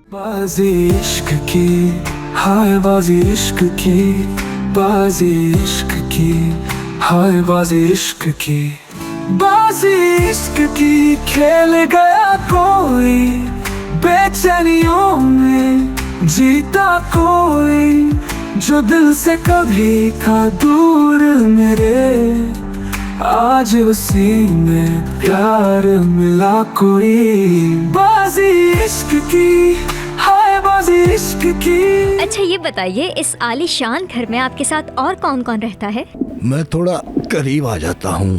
बाजी इश्क की, हाय बाजी इश्क की, बाजी इश्क की, हाय बाजी इश्क की, बाजी इश्क की खेल गया कोई, बेचैनियों में जीता कोई, जो दिल से कभी था दूर मेरे, आज उसी में प्यार मिला कोई, बाजी इश्क की, हाय बाजी इश्क की। अच्छा ये बताइए, इस आलीशान घर में आपके साथ और कौन कौन रहता है? मैं थोड़ा करीब आ जाता हूँ,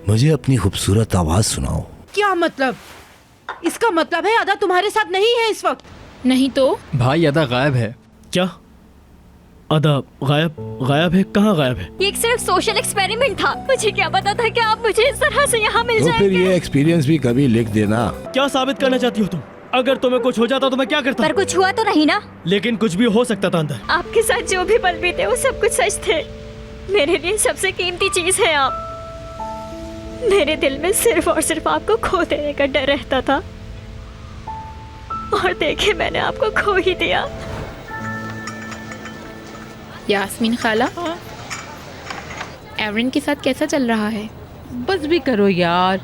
मुझे अपनी खूबसूरत आवाज सुनाओ। क्या मतलब? इसका मतलब है अदा तुम्हारे साथ नहीं है इस वक्त? नहीं तो भाई अदा गायब है। क्या? अदा गायब है? कहाँ गायब है? ये एक सिर्फ सोशल एक्सपेरिमेंट था, मुझे क्या पता था कि आप मुझे इस तरह से यहाँ मिल तो फिर जाएंगे। ये एक्सपीरियंस भी कभी लिख देना। क्या साबित करना चाहती हो तुम? अगर तुम्हें कुछ हो जाता तो मैं क्या करता? पर कुछ हुआ तो नहीं ना? लेकिन कुछ भी हो सकता था अंदर। आपके साथ जो भी पल बीते वो सब कुछ सच थे। मेरे लिए सबसे कीमती चीज है आप। मेरे दिल में सिर्फ और सिर्फ आपको खो देने का डर रहता था, और देखे मैंने आपको खो ही दिया। यास्मीन खाला, एवरिन के साथ कैसा चल रहा है? बस भी करो यार,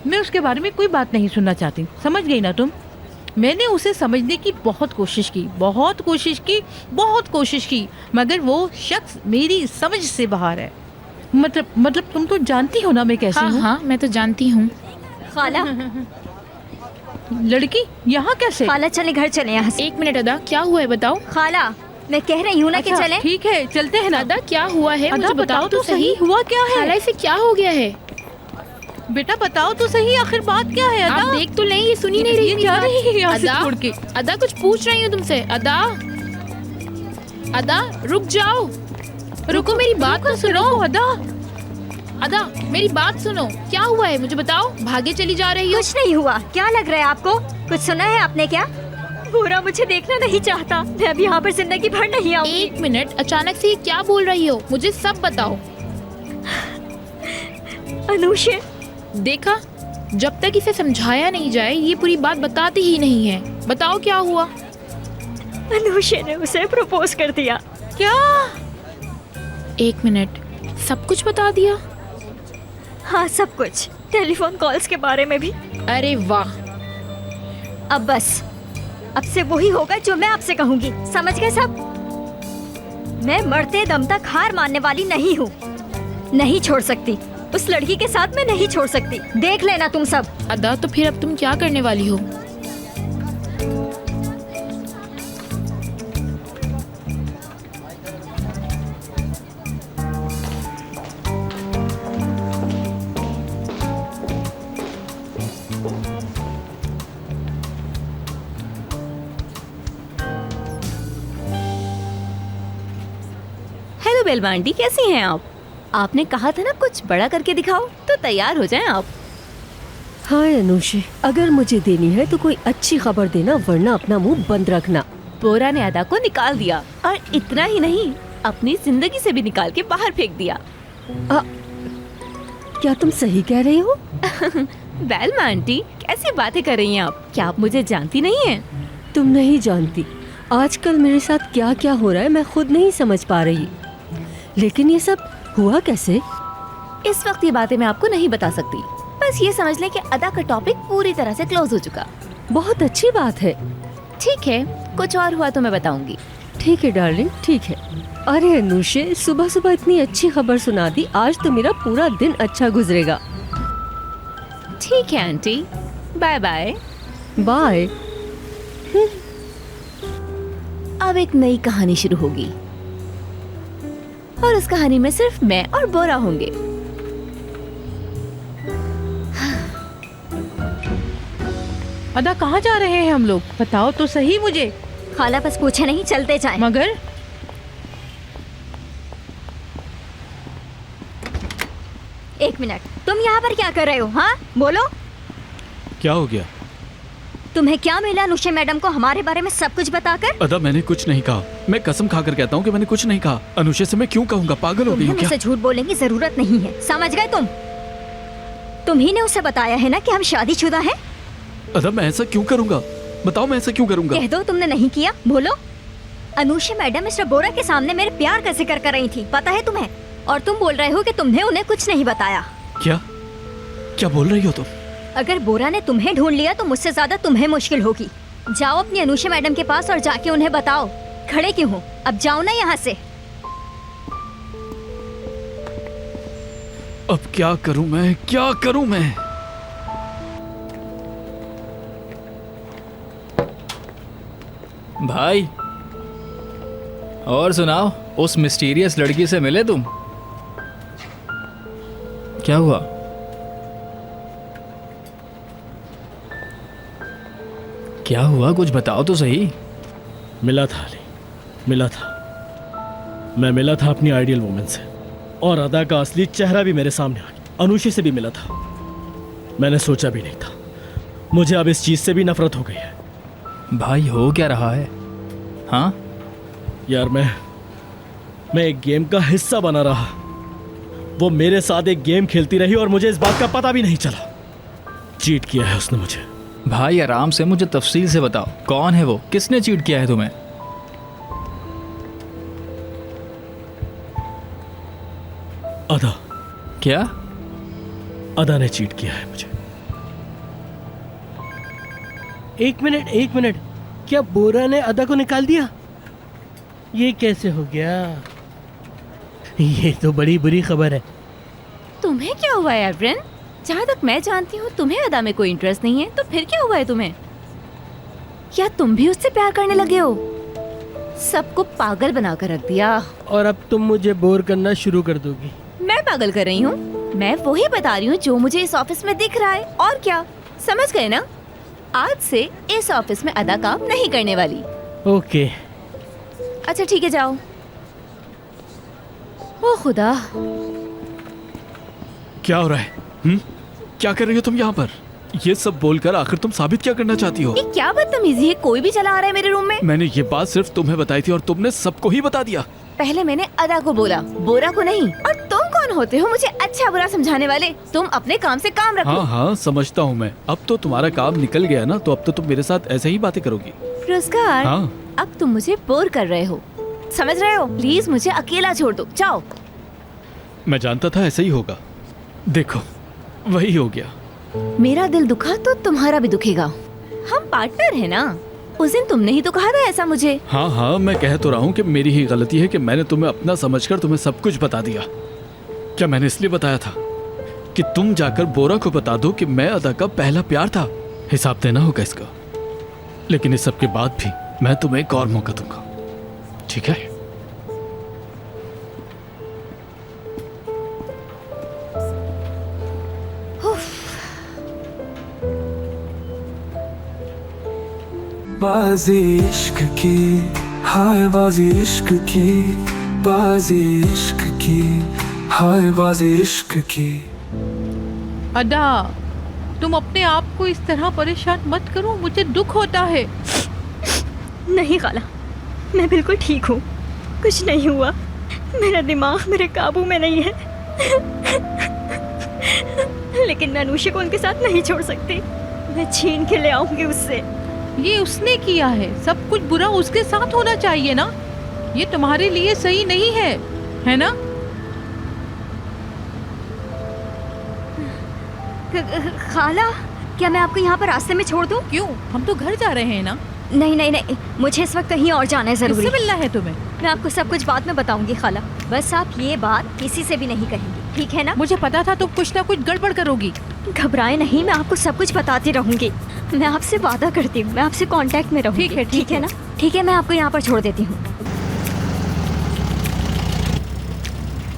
मैं उसके बारे में कोई बात नहीं सुनना चाहती। समझ गई ना तुम? मैंने उसे समझने की बहुत कोशिश की, मगर वो शख्स मेरी समझ से बाहर है। मतलब तुम तो जानती हो ना मैं कैसी हूँ। हाँ, मैं तो जानती हूँ। खाला, लड़की यहाँ कैसे? खाला चले घर चले यहाँ से। 1 मिनट अदा, क्या हुआ है बताओ। खाला, मैं कह रही हूँ ना कि अच्छा, चलें। ठीक है चलते हैं ना। अदा क्या हुआ है, अदा मुझे बताओ तो सही। हुआ क्या है? खाला इसे क्या हो गया है? बेटा बताओ तो सही, आखिर बात क्या है? आप अदा देख तो नहीं, ये सुनी नहीं रही ये मेरी जा बात। रही है यहाँ से अदा, छोड़ के। अदा कुछ पूछ रही हूँ तुमसे। अदा रुक जाओ, रुको मेरी बात तो सुनो। अदा मेरी बात सुनो, क्या हुआ है मुझे बताओ। भागे चली जा रही हो। कुछ नहीं हुआ, क्या लग रहा है आपको? कुछ सुना है आपने क्या? पूरा मुझे देखना नहीं चाहता, मैं अब यहाँ पर जिंदगी भर नहीं आऊंगी। 1 मिनट, अचानक से ये क्या बोल रही हो? मुझे सब बताओ। अनुषे, देखा, जब तक इसे समझाया नहीं जाए ये पूरी बात बताती ही नहीं है। बताओ क्या हुआ। अनुषे ने उसे प्रपोज कर दिया। क्या? 1 मिनट, सब कुछ बता दिया? हाँ सब कुछ, टेलीफोन कॉल्स के बारे में भी। अरे वाह। अब बस, अब से वही होगा जो मैं आपसे कहूँगी, समझ गए सब? मैं मरते दम तक हार मानने वाली नहीं हूँ, नहीं छोड़ सकती। उस लड़की के साथ मैं नहीं छोड़ सकती, देख लेना तुम सब। अदा तो फिर अब तुम क्या करने वाली हो? हेलो बेलमा आंटी, कैसी हैं आप? आपने कहा था ना कुछ बड़ा करके दिखाओ, तो तैयार हो जाएं आप। हाय अनुषे, अगर मुझे देनी है तो कोई अच्छी खबर देना, वरना अपना मुंह बंद रखना। बोरा ने अदा को निकाल दिया, और इतना ही नहीं, अपनी जिंदगी से भी निकाल के बाहर फेंक दिया। क्या तुम सही कह रही हो? बेलमा आंटी, कैसी बातें कर रही हैं आप? क्या आप मुझे जानती नहीं हैं? तुम नहीं जानती, आजकल मेरे साथ क्या क्या हो रहा है मैं खुद नहीं समझ पा रही। लेकिन ये सब हुआ कैसे? इस वक्त ये बातें मैं आपको नहीं बता सकती, बस ये समझ लें कि अदा का टॉपिक पूरी तरह से क्लोज हो चुका। बहुत अच्छी बात है। ठीक है, कुछ और हुआ तो मैं बताऊंगी। ठीक है डार्लिंग, ठीक है। अरे अनुषे, सुबह सुबह इतनी अच्छी खबर सुना दी, आज तो मेरा पूरा दिन अच्छा गुजरेगा। ठीक है आंटी, बाय बाय। बाय। अब एक नई कहानी शुरू होगी, और उस कहानी में सिर्फ मैं और बोरा होंगे। अदा कहाँ जा रहे हैं हम लोग? बताओ तो सही मुझे। खाला बस पूछे नहीं, चलते जाएं। मगर एक मिनट, तुम यहाँ पर क्या कर रहे हो? हाँ बोलो, क्या हो गया? तुम्हें क्या मिला अनुषा मैडम को हमारे बारे में सब कुछ बताकर? अदा मैंने कुछ नहीं कहा, मैं कसम खाकर कहता हूँ कि मैंने कुछ नहीं कहा। अनुषा से मैं क्यों कहूँगा, पागल हो गई तुम्हें हो क्या? मुझसे झूठ बोलने की जरूरत नहीं है, समझ गए तुम? तुम ही ने उसे बताया है ना कि हम शादीशुदा हैं। अदा मैं ऐसा क्यों करूँगा? बताओ मैं ऐसा क्यों करूंगा? कह दो तुमने नहीं किया, बोलो। अनुषा मैडम मिस्टर बोरा के सामने मेरे प्यार का जिक्र कर रही थी, पता है तुम्हें? और तुम बोल रहे हो कि तुमने उन्हें कुछ नहीं बताया। क्या क्या बोल रही हो तुम? अगर बोरा ने तुम्हें ढूंढ लिया तो मुझसे ज्यादा तुम्हें मुश्किल होगी। जाओ अपनी अनुषा मैडम के पास और जाके उन्हें बताओ। खड़े क्यों हो? अब जाओ ना यहाँ से। अब क्या करूं मैं, क्या करूं मैं? भाई और सुनाओ, उस मिस्टीरियस लड़की से मिले तुम? क्या हुआ? क्या हुआ, कुछ बताओ तो सही। मिला था अली, मिला था। मैं मिला था अपनी आइडियल वुमन से, और अदा का असली चेहरा भी मेरे सामने आ गया। अनुषा से भी मिला था। मैंने सोचा भी नहीं था। मुझे अब इस चीज से भी नफरत हो गई है। भाई हो क्या रहा है? हाँ यार मैं एक गेम का हिस्सा बना रहा। वो मेरे साथ एक गेम खेलती रही और मुझे इस बात का पता भी नहीं चला। चीट किया है उसने मुझे। भाई आराम से मुझे तफसील से बताओ, कौन है वो, किसने चीट किया है तुम्हें? अदा। क्या? अदा ने चीट किया है मुझे। एक मिनट, क्या बोरा ने अदा को निकाल दिया? ये कैसे हो गया? ये तो बड़ी बुरी खबर है। तुम्हें क्या हुआ है एवरेन? जहाँ तक मैं जानती हूँ तुम्हें अदा में कोई इंटरेस्ट नहीं है, तो फिर क्या हुआ है तुम्हें? क्या तुम भी उससे प्यार करने लगे हो? सबको पागल बना कर रख दिया। और अब तुम मुझे बोर करना शुरू कर दोगी। मैं पागल कर रही हूँ? मैं वही बता रही हूँ जो मुझे इस ऑफिस में दिख रहा है। और क्या, समझ गए ना? आज से इस ऑफिस में अदा काम नहीं करने वाली। ओके। अच्छा ठीक है, जाओ। ओ खुदा, क्या हो रहा है? क्या कर रही हो तुम यहाँ पर? ये सब बोलकर आखिर तुम साबित क्या करना चाहती हो? ये क्या बदतमीजी है? कोई भी चला आ रहा है मेरे रूम में। मैंने ये बात सिर्फ तुम्हें बताई थी और तुमने सबको ही बता दिया। पहले मैंने अदा को बोला, बोरा को नहीं। और तुम कौन होते हो मुझे अच्छा बुरा समझाने वाले? तुम अपने काम से काम रखो। हाँ समझता हूँ मैं। अब तो तुम्हारा काम निकल गया ना, तो अब तो तुम मेरे साथ ऐसे ही बातें करोगी। रोजगार, हाँ। अब तुम मुझे बोर कर रहे हो, समझ रहे हो? प्लीज मुझे अकेला छोड़ दो, जाओ। मैं जानता था ऐसा ही होगा। देखो वही हो गया। मेरा दिल दुखा तो तुम्हारा भी दुखेगा। हम पार्टनर है ना। उस दिन तुमने ही तो कहा था ऐसा मुझे। हाँ मैं कह तो रहा हूँ कि मेरी ही गलती है कि मैंने तुम्हें अपना समझकर तुम्हें सब कुछ बता दिया। क्या मैंने इसलिए बताया था कि तुम जाकर बोरा को बता दो कि मैं अदा का पहला प्यार था? हिसाब देना होगा इसका। लेकिन इस सब के बाद भी मैं तुम्हें एक और मौका दूंगा, ठीक है? बाजी इश्क की, हाय बाजी इश्क की, बाजी इश्क की, हाय बाजी इश्क की। अदा, तुम अपने आप को इस तरह परेशान मत करो, मुझे दुख होता है। नहीं खाला, मैं बिल्कुल ठीक हूँ, कुछ नहीं हुआ। मेरा दिमाग मेरे काबू में नहीं है। लेकिन मैं अनुषा को उनके साथ नहीं छोड़ सकती। मैं छीन के ले आऊंगी उससे। ये उसने किया है, सब कुछ बुरा उसके साथ होना चाहिए ना। ये तुम्हारे लिए सही नहीं है ना? खाला, क्या मैं आपको यहाँ पर रास्ते में छोड़ दूँ? क्यों, हम तो घर जा रहे हैं ना। नहीं, मुझे इस वक्त कहीं और जाना है जरूरी। किससे मिलना है तुम्हें? मैं आपको सब कुछ बाद में बताऊंगी खाला, बस आप ये बात किसी से भी नहीं कहेंगी, ठीक है ना? मुझे पता था तुम कुछ ना कुछ गड़बड़ करोगी। घबराए नहीं, मैं आपको सब कुछ बताती रहूंगी। मैं आपसे वादा करती हूँ, मैं आपसे कांटेक्ट में रहूंगी। ठीक है ना? ठीक है, मैं आपको यहाँ पर छोड़ देती हूँ।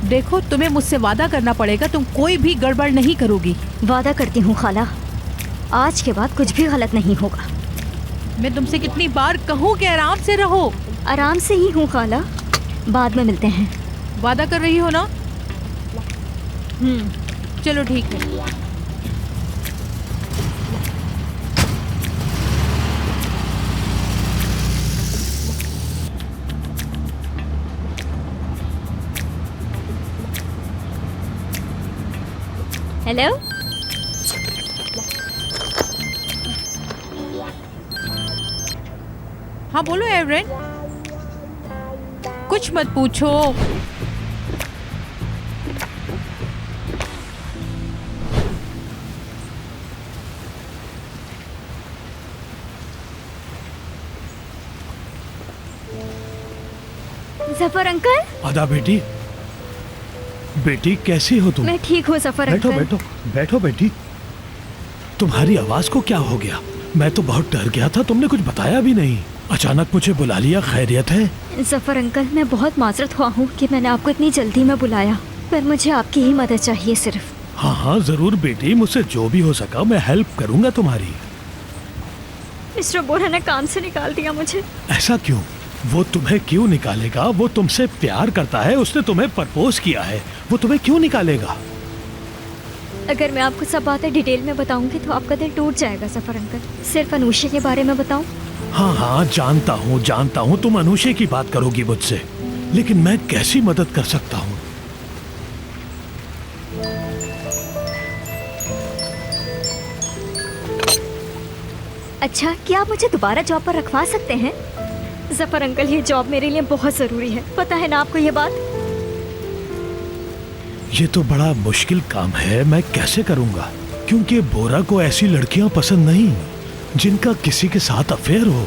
देखो, तुम्हें मुझसे वादा करना पड़ेगा, तुम कोई भी गड़बड़ नहीं करोगी। वादा करती हूँ खाला, आज के बाद कुछ भी गलत नहीं होगा। मैं तुमसे कितनी बार कहूँ कि आराम से रहो। आराम से ही हूँ खाला, बाद में मिलते हैं। वादा कर रही हो ना? चलो ठीक है। हेलो, हाँ बोलो एवरेन, कुछ मत पूछो। जफर अंकल। अदा बेटी, बेटी कैसी हो तुम? मैं ठीक हूँ जफर बैठो अंकल। बैठो बैठो बेटी। तुम्हारी आवाज को क्या हो गया? मैं तो बहुत डर गया था, तुमने कुछ बताया भी नहीं। अचानक मुझे बुला लिया, खैरियत है? जफर अंकल, मैं बहुत माजरत हुआ हूँ कि मैंने आपको इतनी जल्दी में बुलाया, पर मुझे आपकी ही मदद चाहिए सिर्फ। हाँ हाँ जरूर बेटी, मुझसे जो भी हो सका मैं हेल्प करूंगा तुम्हारी। मिस्टर बोरा ने काम से निकाल दिया मुझे। ऐसा क्यों? वो तुम्हें क्यों निकालेगा? वो तुमसे प्यार करता है, उसने तुम्हें प्रपोज किया है, वो तुम्हें क्यों निकालेगा? अगर मैं आपको सब बातें डिटेल में बताऊंगी तो आपका दिल टूट जाएगा जफर अंकल। सिर्फ अनुषा के बारे में बताऊं? हाँ हाँ जानता हूँ तुम अनुषा की बात करोगी मुझसे, लेकिन मैं कैसी मदद कर सकता हूँ? अच्छा, क्या आप मुझे दोबारा जॉब पर रखवा सकते हैं? जफर अंकल, ये जॉब मेरे लिए बहुत जरूरी है, पता है ना आपको ये बात? ये तो बड़ा मुश्किल काम है, मैं कैसे करूँगा? क्योंकि बोरा को ऐसी लड़कियां पसंद नहीं जिनका किसी के साथ अफेयर हो।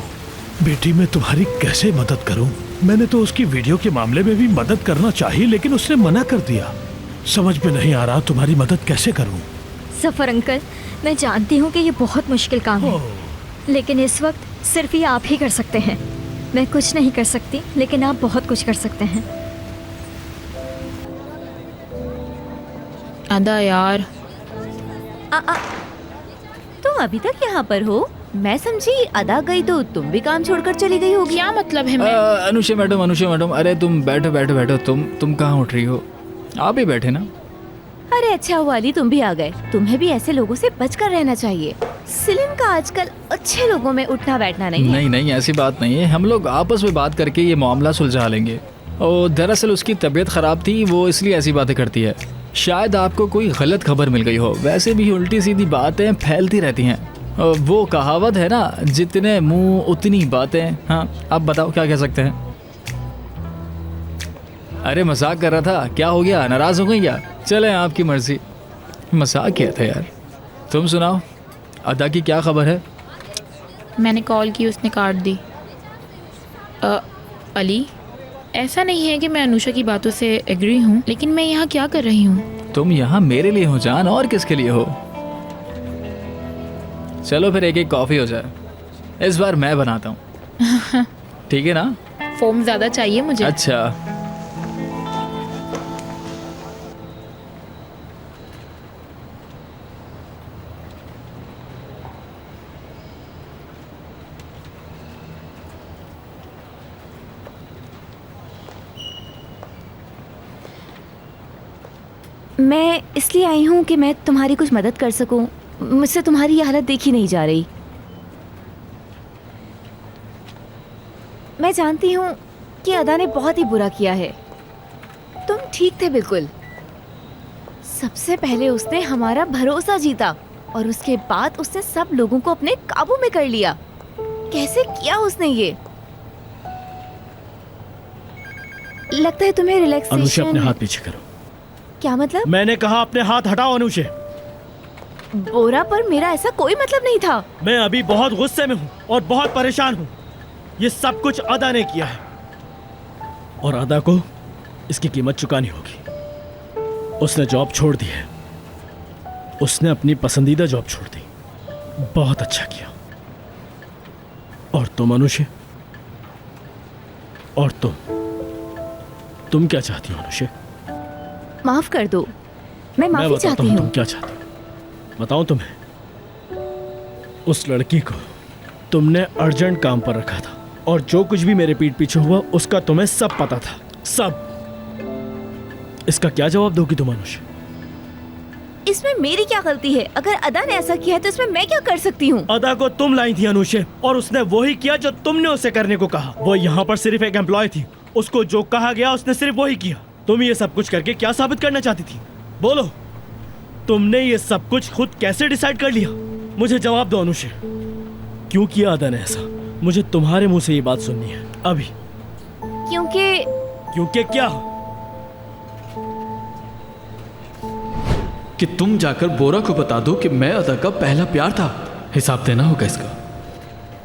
बेटी, मैं तुम्हारी कैसे मदद करूं? मैंने तो उसकी वीडियो के मामले में भी मदद करना चाहिए, लेकिन उसने मना कर दिया। समझ में नहीं आ रहा तुम्हारी मदद कैसे करूं। जफर अंकल, मैं जानती हूँ कि ये बहुत मुश्किल काम है, लेकिन इस वक्त सिर्फ ये आप ही कर सकते हैं। मैं कुछ नहीं कर सकती, लेकिन आप बहुत कुछ कर सकते हैं। अदा यार, तुम अभी तक यहाँ पर हो? मैं समझी अदा गई तो तुम भी काम छोड़कर चली गई होगी। क्या मतलब है? मैं अनुषा मैडम, अरे तुम बैठो बैठो बैठो। तुम कहाँ उठ रही हो? आप ही बैठे ना। अरे अच्छा हुआ अली, तुम भी आ गए। तुम्हें भी ऐसे लोगों से बचकर रहना चाहिए। सिलिन का आजकल अच्छे लोगों में उठना बैठना नहीं है। नहीं, ऐसी बात नहीं है। हम लोग आपस में बात करके ये मामला सुलझा लेंगे। और दरअसल उसकी तबीयत खराब थी, वो इसलिए ऐसी बातें करती है। शायद आपको कोई गलत खबर मिल गई हो। वैसे भी उल्टी सीधी बातें फैलती रहती हैं। वो कहावत है ना, जितने मुंह उतनी बातें। हाँ, आप बताओ क्या कह सकते हैं? अरे मजाक कर रहा था, क्या हो गया? नाराज हो गई क्या? चले आपकी मर्जी, मजाक किया था यार। तुम सुनाओ, अदा की क्या खबर है? मैंने कॉल की, उसने काट दी। अली, ऐसा नहीं है कि मैं अनुषा की बातों से एग्री हूँ, लेकिन मैं यहाँ क्या कर रही हूँ? तुम यहाँ मेरे लिए हो जान, और किसके लिए हो? चलो फिर एक कॉफी हो जाए। इस बार मैं बनाता हूँ, ठीक है ना? फोम ज्यादा चाहिए मुझे। अच्छा, मैं इसलिए आई हूँ कि मैं तुम्हारी कुछ मदद कर सकूँ। मुझसे तुम्हारी ये हालत देखी नहीं जा रही। मैं जानती हूँ कि अदा ने बहुत ही बुरा किया है। तुम ठीक थे बिल्कुल। सबसे पहले उसने हमारा भरोसा जीता और उसके बाद उसने सब लोगों को अपने काबू में कर लिया। कैसे किया उसने ये? लगता है तुम्हें रिलैक्सेशन। अनुषा, अपने हाथ पीछे करो। क्या मतलब? मैंने कहा अपने हाथ हटाओ अनुषा। बोरा पर मेरा ऐसा कोई मतलब नहीं था। मैं अभी बहुत गुस्से में हूँ और बहुत परेशान हूँ। ये सब कुछ अदा ने किया है और अदा को इसकी कीमत चुकानी होगी। उसने जॉब छोड़ दी है, उसने अपनी पसंदीदा जॉब छोड़ दी। बहुत अच्छा किया। और तुम अनुषा, और तुम क्या चाहती हो अनुषा? माफ कर दो, मैं माफी चाहती हूँ। तुम क्या चाहती हो बताओ तुम्हें? उस लड़की को तुमने अर्जेंट काम पर रखा था और जो कुछ भी मेरे पीठ पीछे हुआ उसका तुम्हें सब पता था, सब। इसका क्या जवाब दोगी तुम अनुषा? इसमें मेरी क्या गलती है? अगर अदा ने ऐसा किया है तो इसमें मैं क्या कर सकती हूँ? अदा को तुम लाई थी अनुषा, और उसने वही किया जो तुमने उसे करने को कहा। वो यहाँ पर सिर्फ एक एम्प्लॉय थी, उसको जो कहा गया उसने सिर्फ वही किया। तुम ये सब कुछ करके क्या साबित करना चाहती थी? बोलो, तुमने ये सब कुछ खुद कैसे डिसाइड कर लिया? मुझे जवाब दो अनुषा, क्यों किया अदा ने ऐसा? मुझे तुम्हारे मुंह से ये बात सुननी है अभी। क्योंकि क्या? कि तुम जाकर बोरा को बता दो कि मैं अदा का पहला प्यार था। हिसाब देना होगा इसका,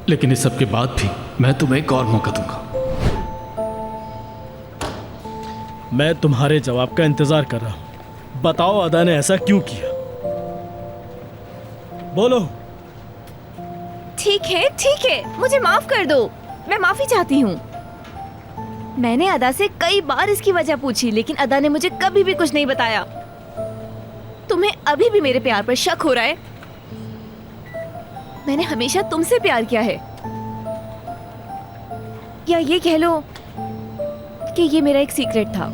लेकिन इस सब के बाद भी मैं तुम्हें एक और मौका दूंगा। मैं तुम्हारे जवाब का इंतजार कर रहा हूं। बताओ अदा ने ऐसा क्यों किया? बोलो। ठीक है, मुझे माफ कर दो। मैं माफी चाहती हूँ। मैंने अदा से कई बार इसकी वजह पूछी, लेकिन अदा ने मुझे कभी भी कुछ नहीं बताया। तुम्हें अभी भी मेरे प्यार पर शक हो रहा है? मैंने हमेशा तुमसे प्यार किया है, या ये कह लो कि ये मेरा एक सीक्रेट था।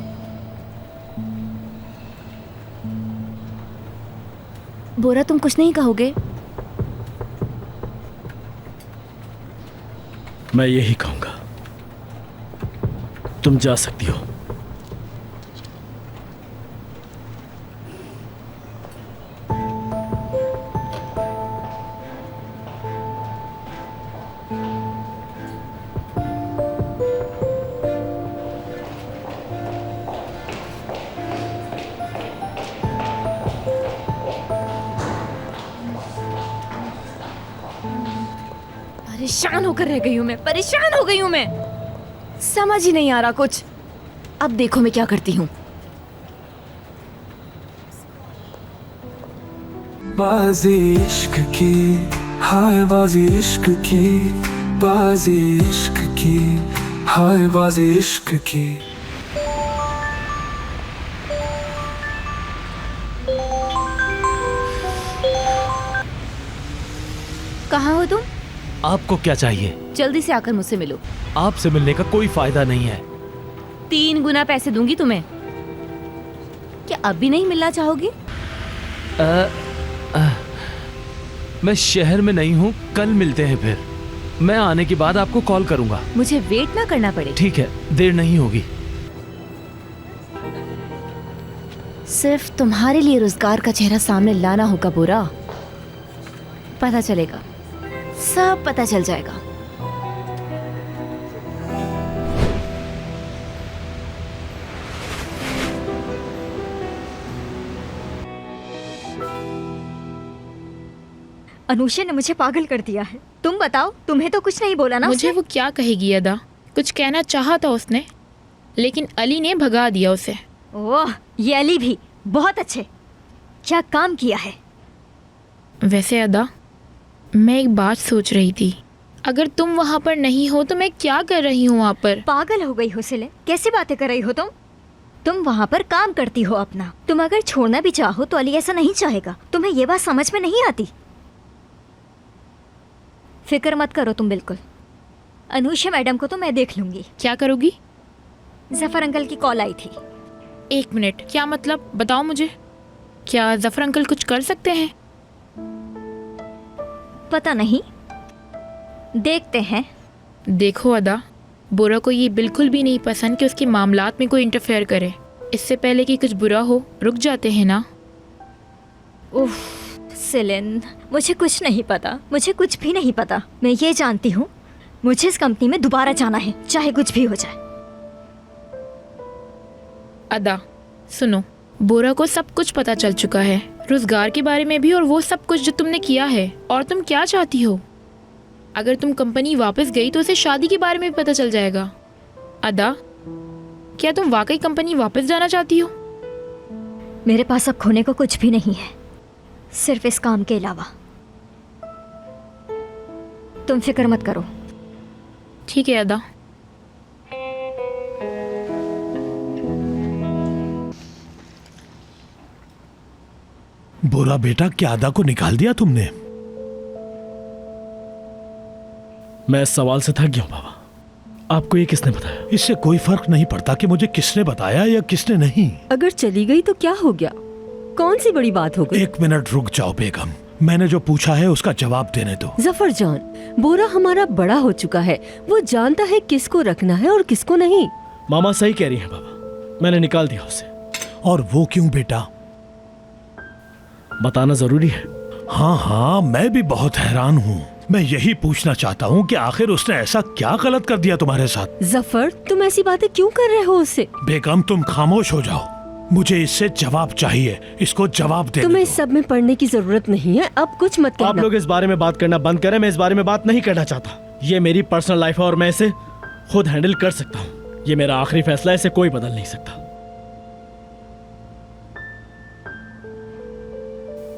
बोरा, तुम कुछ नहीं कहोगे? मैं यही कहूंगा, तुम जा सकती हो। परेशान होकर रह गई हूँ मैं, परेशान हो गई हूँ मैं। समझ ही नहीं आ रहा कुछ। अब देखो मैं क्या करती हूँ। बाजी इश्क की, हाय बाजी इश्क की, बाजी इश्क की, हाय बाजी इश्क की। कहाँ हो तुम? आपको क्या चाहिए? जल्दी से आकर मुझसे मिलो। आपसे मिलने का कोई फायदा नहीं है। 3 गुना पैसे दूंगी तुम्हें। क्या अब भी नहीं मिलना चाहोगी? मैं शहर में नहीं हूँ, कल मिलते हैं फिर। मैं आने के बाद आपको कॉल करूंगा। मुझे वेट ना करना पड़े। ठीक है, देर नहीं होगी। सिर्फ तुम्हारे लिए रोजगार का चेहरा सामने लाना होगा बोरा। पता चलेगा, सब पता चल जाएगा। अनुषा ने मुझे पागल कर दिया है। तुम बताओ, तुम्हें तो कुछ नहीं बोला ना मुझे उसने? वो क्या कहेगी अदा? कुछ कहना चाहा था उसने, लेकिन अली ने भगा दिया उसे। ओह, ये अली भी बहुत अच्छे। क्या काम किया है? वैसे अदा, मैं एक बात सोच रही थी। अगर तुम वहाँ पर नहीं हो तो मैं क्या कर रही हूँ वहाँ पर? पागल हो गई हो सिले, कैसी बातें कर रही हो तुम? तुम वहाँ पर काम करती हो अपना। तुम अगर छोड़ना भी चाहो तो अली ऐसा नहीं चाहेगा। तुम्हें ये बात समझ में नहीं आती? फिक्र मत करो तुम बिल्कुल। अनुषा मैडम को तो मैं देख लूंगी। क्या करोगी? जफर अंकल की कॉल आई थी। 1 मिनट, क्या मतलब? बताओ मुझे। क्या जफर अंकल कुछ कर सकते हैं? पता नहीं, देखते हैं। देखो अदा, बोरा को ये बिल्कुल भी नहीं पसंद कि उसके मामलात में कोई इंटरफेयर करे। इससे पहले कि कुछ बुरा हो, रुक जाते हैं ना। उफ सिलिन, मुझे कुछ नहीं पता, मुझे कुछ भी नहीं पता। मैं ये जानती हूँ मुझे इस कंपनी में दोबारा जाना है, चाहे कुछ भी हो जाए। अदा सुनो, बोरा को सब कुछ पता चल चुका है, रोजगार के बारे में भी, और वो सब कुछ जो तुमने किया है। और तुम क्या चाहती हो? अगर तुम कंपनी वापस गई तो उसे शादी के बारे में भी पता चल जाएगा। अदा, क्या तुम वाकई कंपनी वापस जाना चाहती हो? मेरे पास अब खोने को कुछ भी नहीं है, सिर्फ इस काम के अलावा। तुम फिक्र मत करो। ठीक है अदा। बुरा बेटा, क्या अदा को निकाल दिया तुमने? मैं इस सवाल से थक गया हूं बाबा। आपको ये किसने बताया? इससे कोई फर्क नहीं पड़ता कि मुझे किसने बताया या किसने नहीं। अगर चली गई तो क्या हो गया? कौन सी बड़ी बात हो गई? 1 मिनट रुक जाओ बेगम, मैंने जो पूछा है उसका जवाब देने दो। जफर जान, बोरा हमारा बड़ा हो चुका है, वो जानता है किसको रखना है और किसको नहीं। मामा सही कह रही हैं बाबा, मैंने निकाल दिया उसे। और वो क्यों बेटा? बताना जरूरी है। हाँ हाँ, मैं भी बहुत हैरान हूँ। मैं यही पूछना चाहता हूँ कि आखिर उसने ऐसा क्या गलत कर दिया तुम्हारे साथ? जफर, तुम ऐसी बातें क्यों कर रहे हो उससे? बेगम, तुम खामोश हो जाओ, मुझे इससे जवाब चाहिए, इसको जवाब दे। तुम्हें इस सब में पढ़ने की जरूरत नहीं है, अब कुछ मत कहना। आप लोग इस बारे में बात करना बंद करें, मैं इस बारे में बात नहीं करना चाहता। ये मेरी पर्सनल लाइफ है और मैं इसे खुद हैंडल कर सकता हूँ। ये मेरा आखिरी फैसला है, इसे कोई बदल नहीं सकता।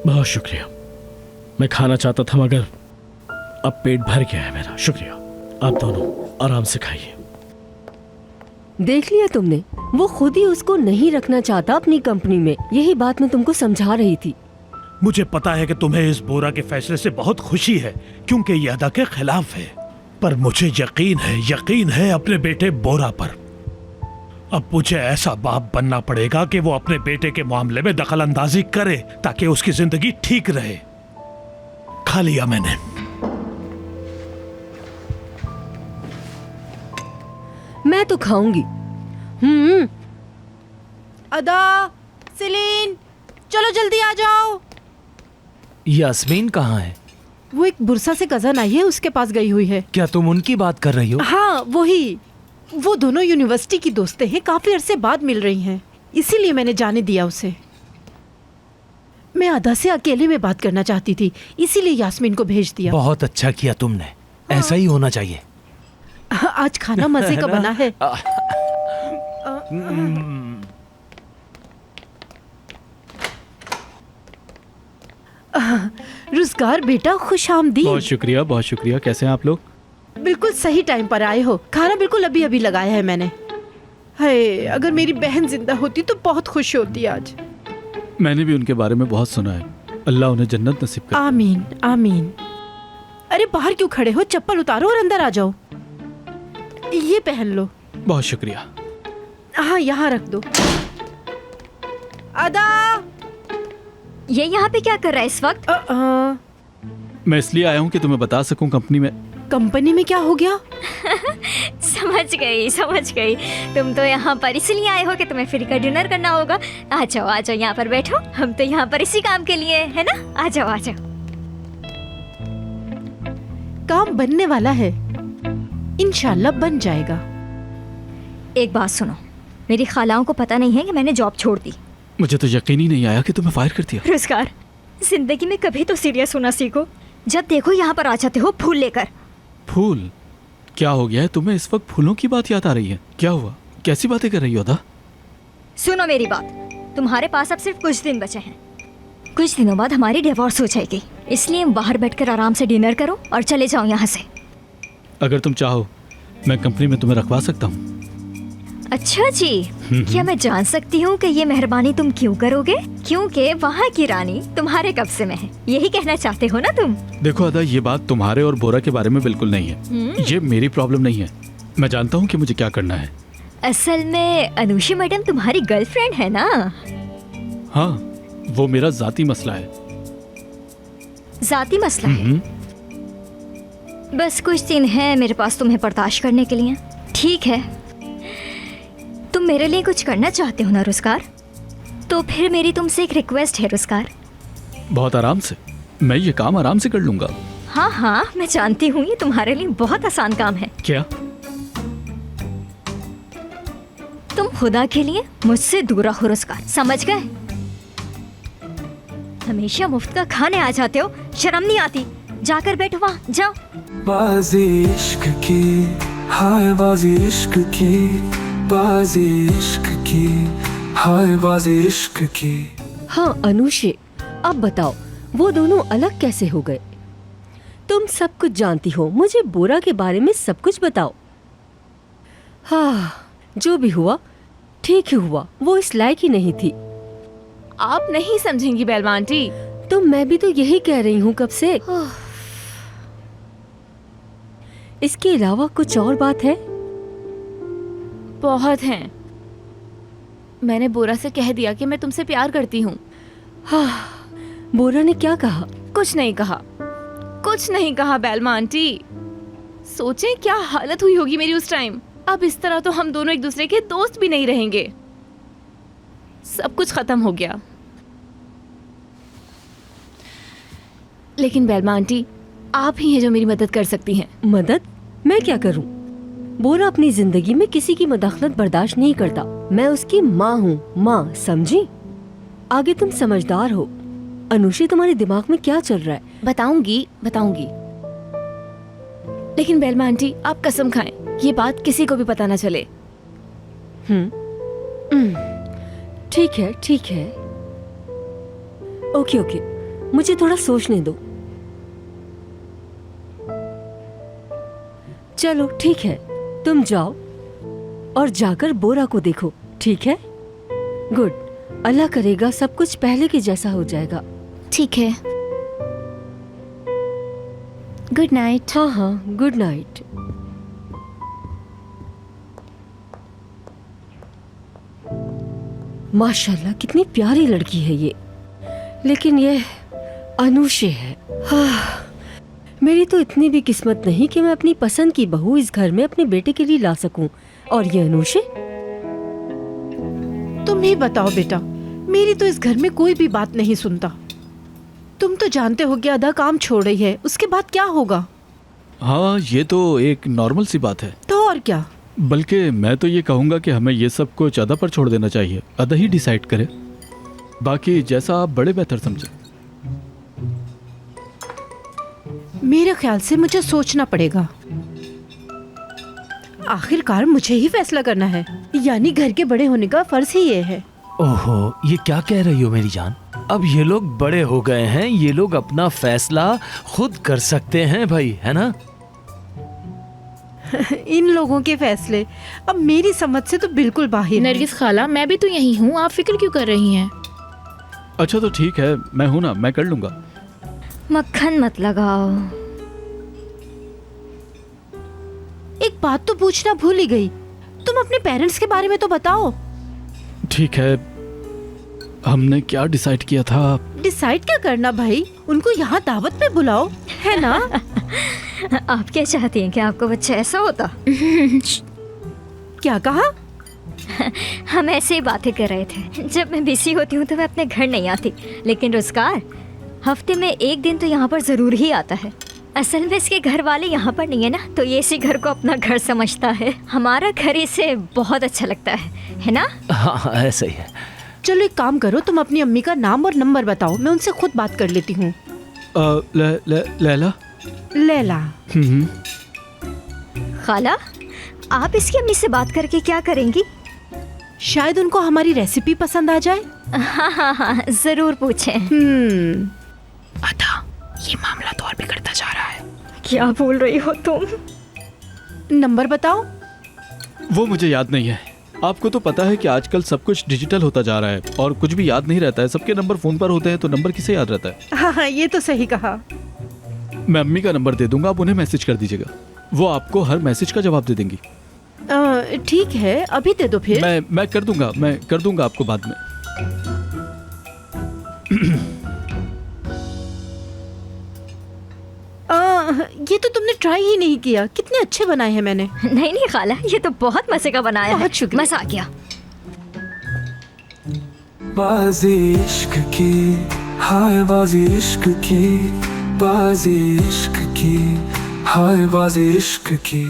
बहुत शुक्रिया, मैं खाना चाहता था मगर अब पेट भर गया है मेरा। शुक्रिया, आप दोनों आराम से खाइए। देख लिया तुमने, वो खुद ही उसको नहीं रखना चाहता अपनी कंपनी में। यही बात मैं तुमको समझा रही थी। मुझे पता है कि तुम्हें इस बोरा के फैसले से बहुत खुशी है क्योंकि ये अदा के खिलाफ है, पर मुझे यकीन है अपने बेटे बोरा पर। अब मुझे ऐसा बाप बनना पड़ेगा कि वो अपने बेटे के मामले में दखल अंदाजी करे ताकि उसकी जिंदगी ठीक रहे। खा लिया मैंने। मैं तो खाऊंगी। अदा, सेलिन, चलो जल्दी आ जाओ। यास्मीन कहाँ है? वो एक बुरसा से कजन आई है, उसके पास गई हुई है। क्या तुम उनकी बात कर रही हो? हाँ वही, वो दोनों यूनिवर्सिटी की दोस्तें हैं, काफी अरसे बाद मिल रही हैं, इसीलिए मैंने जाने दिया उसे। मैं अदा से अकेले में बात करना चाहती थी, इसीलिए यास्मीन को भेज दिया। बहुत अच्छा किया तुमने, ऐसा ही होना चाहिए। आज खाना मजे का बना है। रुज़गार बेटा, खुश आमदीद। बहुत शुक्रिया। कैसे हैं आप लोग? बिल्कुल सही टाइम पर आए हो। खाना बिल्कुल अभी अभी लगाया है मैंने। हाय, अगर मेरी बहन जिंदा होती तो बहुत खुश होती आज। मैंने भी उनके बारे में बहुत सुना है। अल्लाह उन्हें जन्नत नसीब करे। आमीन आमीन। अरे बाहर क्यों खड़े हो? चप्पल उतारो और अंदर आ जाओ। ये पहन लो। बहुत शुक्रिया। हाँ, यहाँ रख दो। अदा, ये यहाँ पे क्या कर रहा है इस वक्त? मैं इसलिए आया हूँ कि तुम्हें बता सकूं कंपनी में क्या हो गया। समझ गई। तुम तो यहाँ पर इसलिए आए हो कि तुम्हें फ्री का डिनर करना होगा। आ जाओ यहाँ पर बैठो। हम तो यहाँ पर इसी काम के लिए है ना। आ जाओ। काम बनने वाला है, इंशाल्लाह बन जाएगा। एक बात सुनो, मेरी खालाओं को पता नहीं है कि मैंने जॉब छोड़ दी। मुझे तो यकीन ही नहीं आया कि तुम्हें फायर कर दिया। रुज़गार, जिंदगी में कभी तो सीरियस होना सीखो। जब देखो यहाँ पर आ जाते हो फूल लेकर। फूल? क्या हो गया है तुम्हें? इस वक्त फूलों की बात याद आ रही है? क्या हुआ? कैसी बातें कर रही हो अदा? सुनो मेरी बात, तुम्हारे पास अब सिर्फ कुछ दिन बचे हैं। कुछ दिनों बाद हमारी डिवोर्स हो जाएगी, इसलिए बाहर बैठकर आराम से डिनर करो और चले जाओ यहाँ से। अगर तुम चाहो मैं कंपनी में तुम्हें रखवा सकता हूँ। अच्छा जी, क्या मैं जान सकती हूँ कि ये मेहरबानी तुम क्यों करोगे? क्योंकि वहाँ की रानी तुम्हारे कब्जे में है, यही कहना चाहते हो ना तुम? देखो अदा, ये बात तुम्हारे और बोरा के बारे में बिल्कुल नहीं है। ये मेरी प्रॉब्लम नहीं है। मैं जानता हूँ कि मुझे क्या करना है। असल में अनुषी मैडम तुम्हारी गर्लफ्रेंड है ना? हाँ, वो मेरा जाती मसला है। जाती मसला है? बस कुछ दिन है मेरे पास तुम्हें बर्दाश्त करने के लिए। ठीक है, तुम मेरे लिए कुछ करना चाहते हो ना रुज़गार? तो फिर मेरी तुमसे एक रिक्वेस्ट है रुज़गार। बहुत आराम से, मैं ये काम आराम से कर लूंगा। हाँ, मैं जानती हूँ ये तुम्हारे लिए बहुत आसान काम है। क्या? तुम खुदा के लिए मुझसे दूर रहो रुज़गार, समझ गए? हमेशा मुफ्त का खाने आ जाते हो, शर्म नहीं आती? जाकर बैठो वहाँ, जाओ। बाजी इश्क की, हाय बाजी इश्क की, बाजी इश्क की, हाय बाजी इश्क की। हाँ अनुषे, अब बताओ वो दोनों अलग कैसे हो गए? तुम सब कुछ जानती हो, मुझे बोरा के बारे में सब कुछ बताओ। हाँ, जो भी हुआ ठीक ही हुआ, वो इस लायक ही नहीं थी। आप नहीं समझेंगी बेलमा आंटी। तो मैं भी तो यही कह रही हूँ कब से। इसके अलावा कुछ और बात है? बहुत हैं। मैंने बोरा से कह दिया कि मैं तुमसे प्यार करती हूँ। हाँ, बोरा ने क्या कहा? कुछ नहीं कहा बेलमा आंटी। सोचें क्या हालत हुई होगी मेरी उस टाइम। अब इस तरह तो हम दोनों एक दूसरे के दोस्त भी नहीं रहेंगे। सब कुछ खत्म हो गया। लेकिन बेलमा आंटी, आप ही हैं जो मेरी मदद कर सकती हैं। मदद? मैं क्या करूं? बोरा अपनी जिंदगी में किसी की मदाखलत बर्दाश्त नहीं करता। मैं उसकी माँ हूँ, माँ, समझी? आगे तुम समझदार हो। अनुषी, तुम्हारे दिमाग में क्या चल रहा है? बताऊंगी। लेकिन बेलमा आंटी, आप कसम खाएं, ये बात किसी को भी पता ना चले। ठीक है। ओके, मुझे थोड़ा सोचने दो। चलो ठीक है, तुम जाओ और जाकर बोरा को देखो, ठीक है? गुड। अल्लाह करेगा सब कुछ पहले के जैसा हो जाएगा। ठीक है, गुड नाइट। हाँ, गुड नाइट। माशाल्लाह, कितनी प्यारी लड़की है ये। लेकिन ये अनुषे है। हाँ, मेरी तो इतनी भी किस्मत नहीं कि मैं अपनी पसंद की बहू इस घर में अपने बेटे के लिए ला सकूं। और ये अनुषे? तुम ही बताओ बेटा, मेरी तो इस घर में कोई भी बात नहीं सुनता। तुम तो जानते हो कि अदा काम छोड़ रही है, उसके बाद क्या होगा? हाँ, ये तो एक नॉर्मल सी बात है। तो और क्या? बल्कि मैं तो ये कहूँगा कि हमें ये सब कुछ अदा पर छोड़ देना चाहिए। अदा ही डिसाइड करे, बाकी जैसा आप बड़े बेहतर समझे। मेरे ख्याल से मुझे सोचना पड़ेगा। आखिरकार मुझे ही फैसला करना है, यानी घर के बड़े होने का फर्ज ही ये है। ओहो, ये क्या कह रही हो मेरी जान? अब ये लोग बड़े हो गए हैं, ये लोग अपना फैसला खुद कर सकते हैं भाई, है ना? इन लोगों के फैसले अब मेरी समझ से तो बिल्कुल बाहर हैं। नरगिस खाला, मैं भी तो यही हूँ, आप फिक्र क्यों कर रही हैं? अच्छा तो ठीक है, मैं हूं ना, मैं कर लूंगा। मक्खन मत लगाओ। एक बात तो पूछना भूल ही गई, तुम अपने पेरेंट्स के बारे में तो बताओ। ठीक है, हमने क्या डिसाइड किया था? डिसाइड क्या करना भाई, उनको यहाँ दावत पे बुलाओ, है ना? आप क्या चाहती हैं कि आपको बच्चा ऐसा होता? क्या कहा? हम ऐसे ही बातें कर रहे थे। जब मैं बिजी होती हूँ तो मैं अपने घर नहीं आती, लेकिन रोजगार हफ्ते में एक दिन तो यहाँ पर जरूर ही आता है। असल में इसके घर वाले यहाँ पर नहीं है ना, तो ये इसी घर को अपना घर समझता है। हमारा घर इसे बहुत अच्छा लगता है ना? हाँ, ऐसा ही है। चलो एक काम करो, तुम अपनी अम्मी का नाम और नंबर बताओ, मैं उनसे खुद बात कर लेती हूँ। लैला। लैला। खाला, आप इसकी अम्मी से बात करके क्या करेंगी? शायद उनको हमारी रेसिपी पसंद आ जाए। हाँ, जरूर पूछें। अदा, ये मामला तो और बिगड़ता जा रहा है। क्या बोल रही हो तुम? नंबर बताओ। वो मुझे याद नहीं है। आपको तो पता है कि आजकल सब कुछ डिजिटल होता जा रहा है और कुछ भी याद नहीं रहता है। सबके नंबर फोन पर होते हैं, तो नंबर किसे याद रहता है? हाँ, ये तो सही कहा। मैं अम्मी का नंबर दे दूंगा, आप उन्हें मैसेज कर दीजिएगा, वो आपको हर मैसेज का जवाब दे देंगी। ठीक है, अभी दे दो फिर। मैं कर दूंगा आपको बाद में। ये तो तुमने ट्राई ही नहीं किया। कितने अच्छे बनाए हैं मैंने। नहीं खाला, ये तो बहुत मजे का बनाया है। बहुत शुक्रिया। मजा आ गया। बाजी इश्क की, हाय बाजी इश्क की, बाजी इश्क की, हाय बाजी इश्क की।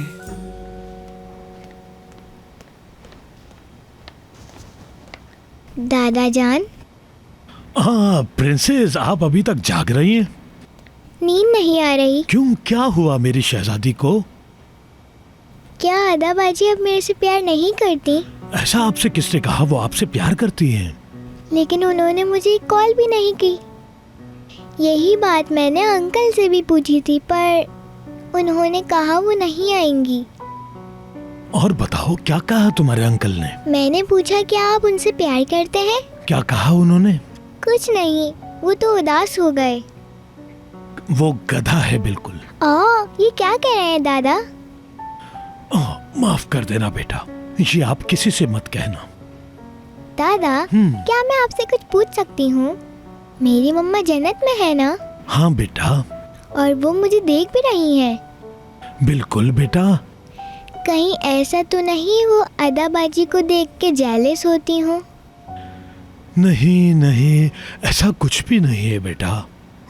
दादा जान। हाँ प्रिंसेस, आप अभी तक जाग रही हैं? नींद नहीं आ रही। क्यों, क्या हुआ मेरी शहजादी को? क्या अदा बाजी अब मेरे से प्यार नहीं करती? ऐसा आपसे किसने कहा? वो आपसे प्यार करती हैं। लेकिन उन्होंने मुझे कॉल भी नहीं की। यही बात मैंने अंकल से भी पूछी थी, पर उन्होंने कहा वो नहीं आएंगी। और बताओ, क्या कहा तुम्हारे अंकल ने? मैंने पूछा क्या आप उनसे प्यार करते हैं? क्या कहा उन्होंने? कुछ नहीं, वो तो उदास हो गए। वो गधा है बिल्कुल। ये क्या कह रहे हैं दादा? माफ कर देना बेटा, ये आप किसी से मत कहना। दादा, क्या मैं आपसे कुछ पूछ सकती हूँ? मेरी मम्मा जन्नत में है ना? हाँ बेटा। और वो मुझे देख भी रही हैं। बिल्कुल बेटा। कहीं ऐसा तो नहीं वो अदा बाजी को देख के जेलस होती हूँ? नहीं नहीं, ऐसा कुछ भी नहीं है बेटा,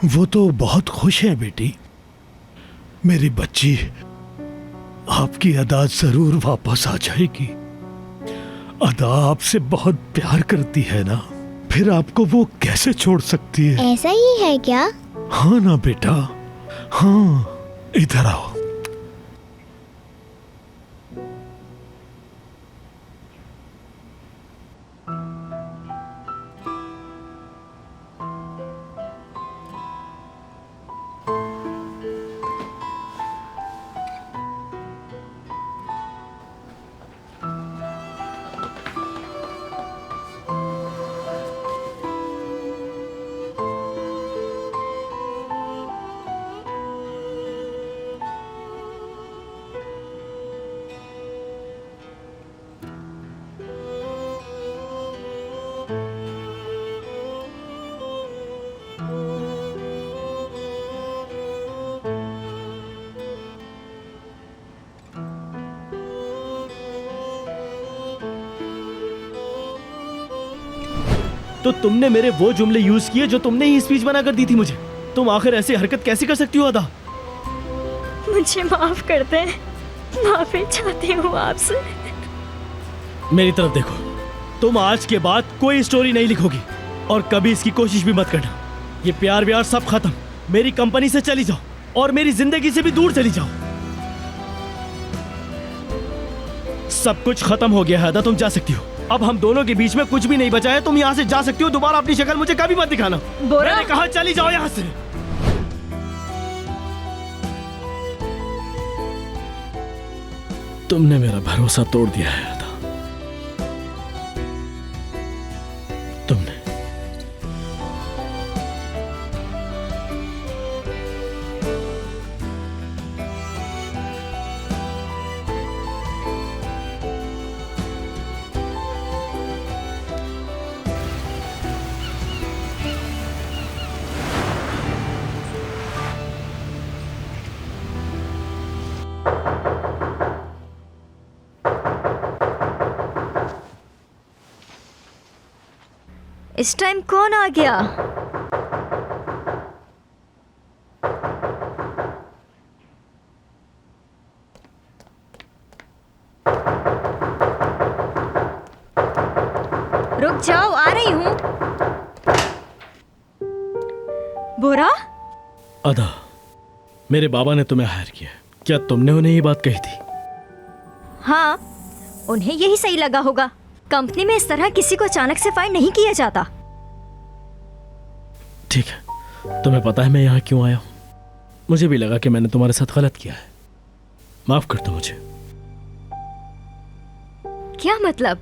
वो तो बहुत खुश है बेटी। मेरी बच्ची, आपकी अदा जरूर वापस आ जाएगी। अदा आपसे बहुत प्यार करती है ना, फिर आपको वो कैसे छोड़ सकती है? ऐसा ही है क्या? हाँ ना बेटा, हाँ, इधर आओ। तो तुमने मेरे वो जुमले यूज किए जो तुमने ही स्पीच बना कर दी थी मुझे। तुम आखिर ऐसी हरकत कैसे कर सकती हो अदा? मुझे माफ कर दे, माफी चाहती हूँ आपसे। मेरी तरफ देखो, तुम आज के बाद कोई स्टोरी नहीं लिखोगी और कभी इसकी कोशिश भी मत करना। ये प्यार व्यार सब खत्म। मेरी कंपनी से चली जाओ और मेरी जिंदगी से भी दूर चली जाओ। सब कुछ खत्म हो गया है अदा, तुम जा सकती हो। अब हम दोनों के बीच में कुछ भी नहीं बचा है। तुम यहाँ से जा सकती हो। दोबारा अपनी शक्ल मुझे कभी मत दिखाना। बोरा, मैंने कहा चली जाओ यहाँ से। तुमने मेरा भरोसा तोड़ दिया है अदा। तुमने। इस टाइम कौन आ गया? रुक जाओ, आ रही हूं। बोरा? अदा, मेरे बाबा ने तुम्हें हायर किया। क्या तुमने उन्हें ये बात कही थी? हाँ, उन्हें यही सही लगा होगा। कंपनी में इस तरह किसी को अचानक से फायर नहीं किया जाता। ठीक है, तुम्हें पता है मैं यहाँ क्यों आया हूँ? मुझे भी लगा कि मैंने तुम्हारे साथ गलत किया है। माफ कर दो मुझे। क्या मतलब?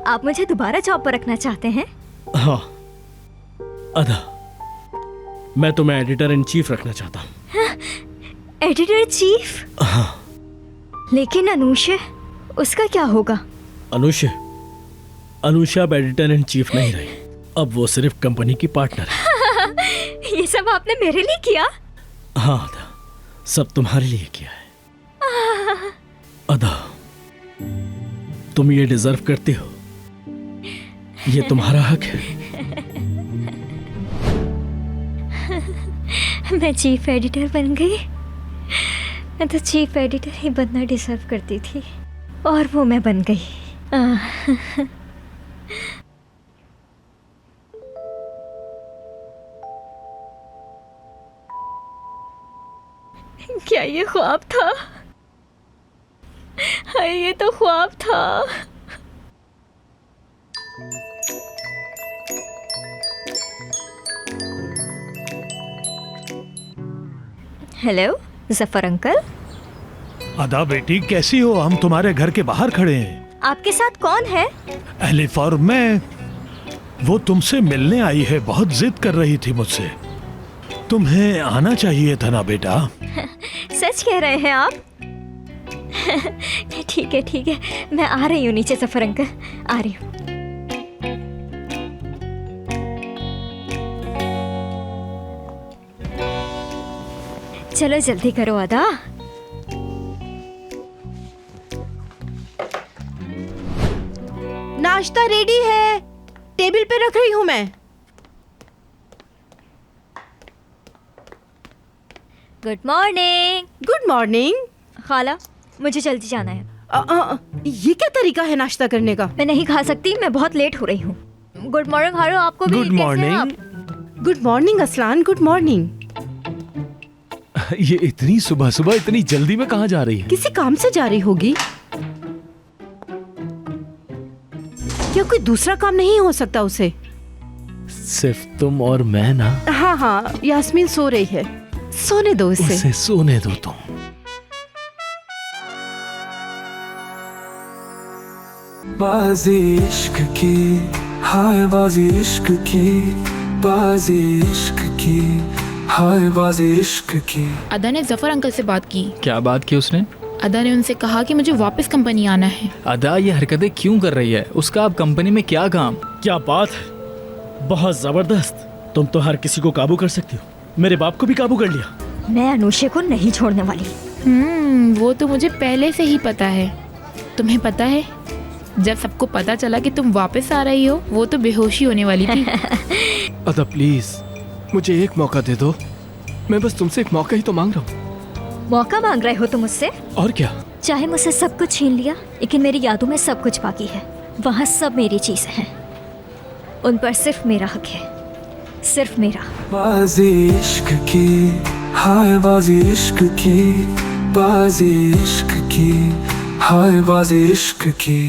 आप मुझे दोबारा जॉब पर रखना चाहते हैं? हाँ अदा, मैं तुम्हें एडिटर इन चीफ रखना चाहता हूँ। Editor chief? हाँ। लेकिन अनुषा, उसका क्या होगा? अनुषा अब एडिटर इन चीफ नहीं रही। अब वो सिर्फ कंपनी की पार्टनर है। ये सब आपने मेरे लिए किया? हाँ अदा, सब तुम्हारे लिए किया है। अदा, तुम ये डिजर्व करती हो। ये तुम्हारा हक है। मैं चीफ एडिटर बन गई। मैं तो चीफ एडिटर ही बनना डिजर्व करती थी और वो मैं बन गई। क्या ये ख्वाब था? हाय, ये तो ख्वाब था। Hello Zafar uncle. अदा बेटी, कैसी हो? हम तुम्हारे घर के बाहर खड़े हैं। आपके साथ कौन है? एलिफ और मैं। वो तुमसे मिलने आई है, बहुत जिद कर रही थी मुझसे। तुम्हें आना चाहिए था ना बेटा। सच कह रहे हैं आप? ठीक है ठीक है, मैं आ रही हूँ नीचे जफर अंकल, आ रही हूँ। चलो जल्दी करो अदा। नाश्ता रेडी है, टेबल पे रख रही हूँ मैं। Good morning. Good morning. खाला, मुझे जल्दी जाना है। ये क्या तरीका है नाश्ता करने का? मैं नहीं खा सकती, मैं बहुत लेट हो रही हूँ। गुड मॉर्निंग हारू, आपको भी। गुड कैसे हैं मॉर्निंग। आप? Good morning Aslan, good morning. ये इतनी सुबह सुबह इतनी जल्दी में कहाँ जा रही है? किसी काम से जा रही होगी। क्या कोई दूसरा काम नहीं हो सकता उसे? सिर्फ तुम और मैं ना। हाँ हाँ, यास्मीन सो रही है, सोने दो उसे। उसे सोने दो तुम। बाजी इश्क की, हाय बाजी इश्क की, बाजी इश्क की, हाय बाजी इश्क की। अदा ने जफर अंकल से बात की। क्या बात की उसने? अदा ने उनसे कहा कि मुझे वापस कंपनी आना है। अदा ये हरकतें क्यों कर रही है? उसका अब कंपनी में क्या काम? क्या बात है, बहुत जबरदस्त। तुम तो हर किसी को काबू कर सकती हो, मेरे बाप को भी काबू कर लिया। मैं अनुषे को नहीं छोड़ने वाली। वो तो मुझे पहले से ही पता है। तुम्हें पता है, जब सबको पता चला कि तुम वापस आ रही हो, वो तो बेहोशी होने वाली थी। अदा प्लीज मुझे एक मौका दे दो। मैं बस तुमसे एक मौका ही तो मांग रहा हूँ। मौका मांग रहे हो तुम मुझसे? और क्या? चाहे मुझसे सब कुछ छीन लिया, लेकिन मेरी यादों में सब कुछ बाकी है। वहाँ सब मेरी चीजें हैं, उन पर सिर्फ मेरा हक है, सिर्फ मेरा। बाजी इश्क की, हाय बाजी इश्क की, बाजी इश्क की, हाय बाजी इश्क की।